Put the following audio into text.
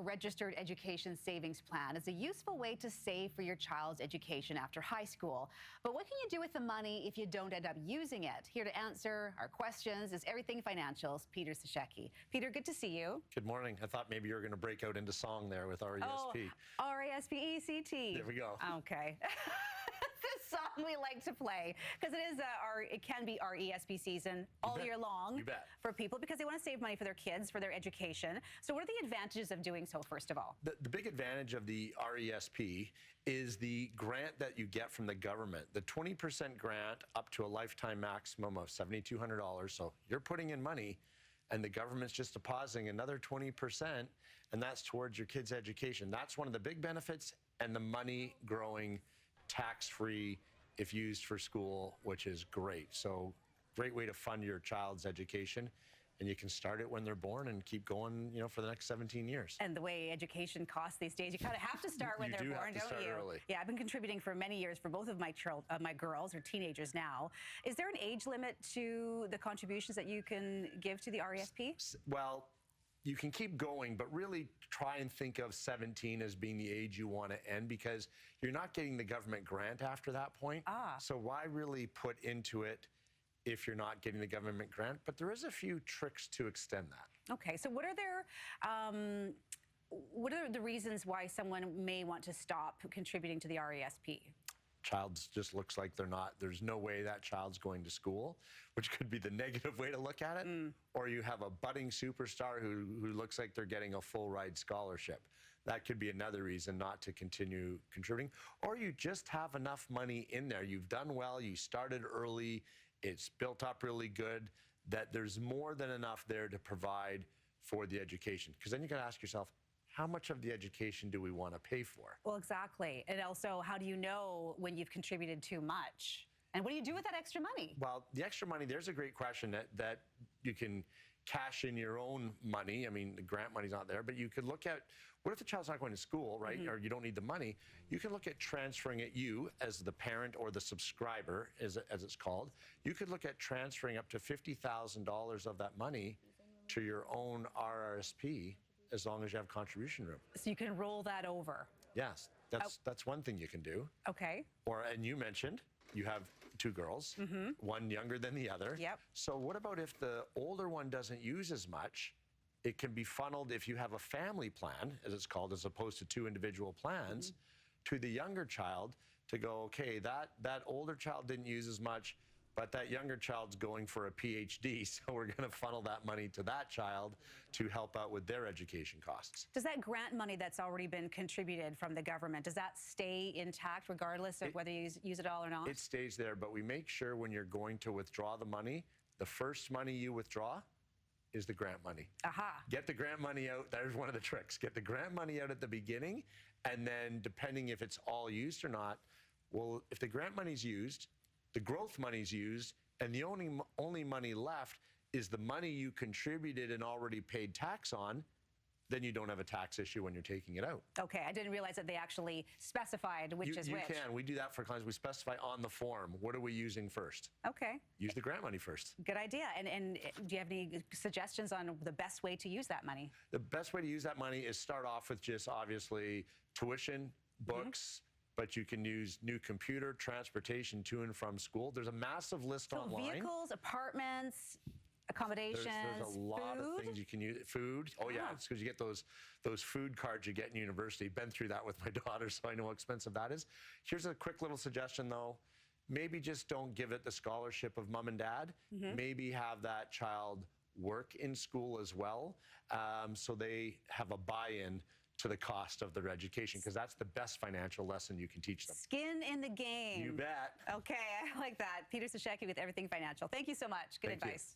registered education savings plan is a useful way to save for your child's education after high school. But what can you do with the money if you don't end up using it? Here to answer our questions is Everything Financial's Peter Cishecki. Peter, good to see you. Good morning. I thought maybe you were going to break out into song there with RESP. Oh, RESP-ECT. There we go. Okay. This song we like to play because it can be RESP season all year long for people because they want to save money for their kids, for their education. So what are the advantages of doing so, first of all? The big advantage of the RESP is the grant that you get from the government. The 20% grant up to a lifetime maximum of $7,200. So you're putting in money and the government's just depositing another 20%, and that's towards your kid's education. That's one of the big benefits, and the money growing tax-free if used for school, which is great. So great way to fund your child's education, and you can start it when they're born and keep going, you know, for the next 17 years. And the way education costs these days, you kind of have to start when they're born, don't you? Early. Yeah, I've been contributing for many years for both of my girls, or teenagers now. Is there an age limit to the contributions that you can give to the RESP? Well, you can keep going, but really try and think of 17 as being the age you want to end, because you're not getting the government grant after that point. So why really put into it if you're not getting the government grant? But there is a few tricks to extend that. Okay, so what are the reasons why someone may want to stop contributing to the RESP? Child just looks like there's no way that child's going to school, which could be the negative way to look at it. Or you have a budding superstar who looks like they're getting a full ride scholarship. That could be another reason not to continue contributing. Or you just have enough money in there. You've done well, you started early, it's built up really good, that there's more than enough there to provide for the education. Because then you can ask yourself, how much of the education do we want to pay for? Well, exactly. And also, how do you know when you've contributed too much? And what do you do with that extra money? Well, the extra money, there's a great question that you can cash in your own money. I mean, the grant money's not there, but you could look at, what if the child's not going to school, right? Or you don't need the money? You can look at transferring it, you as the parent or the subscriber, as it's called. You could look at transferring up to $50,000 of that money to your own RRSP, as long as you have contribution room. So you can roll that over? Yes, that's one thing you can do. Okay. And you mentioned you have two girls, one younger than the other. Yep. So what about if the older one doesn't use as much? It can be funneled, if you have a family plan, as it's called, as opposed to two individual plans, to the younger child to go, okay, that older child didn't use as much, but that younger child's going for a PhD, so we're going to funnel that money to that child to help out with their education costs. Does that grant money that's already been contributed from the government, does that stay intact regardless of whether you use it all or not? It stays there, but we make sure when you're going to withdraw the money, the first money you withdraw is the grant money. Get the grant money out. There's one of the tricks. Get the grant money out at the beginning, and then depending if it's all used or not, well, if the grant money's used, the growth money's used, and the only money left is the money you contributed and already paid tax on, then you don't have a tax issue when you're taking it out. Okay, I didn't realize that they actually specified which is which. You can. We do that for clients. We specify on the form, what are we using first? Okay. Use the grant money first. Good idea. And do you have any suggestions on the best way to use that money? The best way to use that money is start off with just obviously tuition, books, but you can use new computer, transportation to and from school. There's a massive list online. So vehicles, apartments, accommodations, there's a lot of things you can use. Food. Oh yeah, it's because you get those food cards you get in university. Been through that with my daughter, so I know how expensive that is. Here's a quick little suggestion though. Maybe just don't give it the scholarship of mom and dad. Maybe have that child work in school as well, so they have a buy-in to the cost of their education, because that's the best financial lesson you can teach them. Skin in the game. You bet. Okay, I like that. Peter Cishecki with Everything Financial. Thank you so much. Good advice.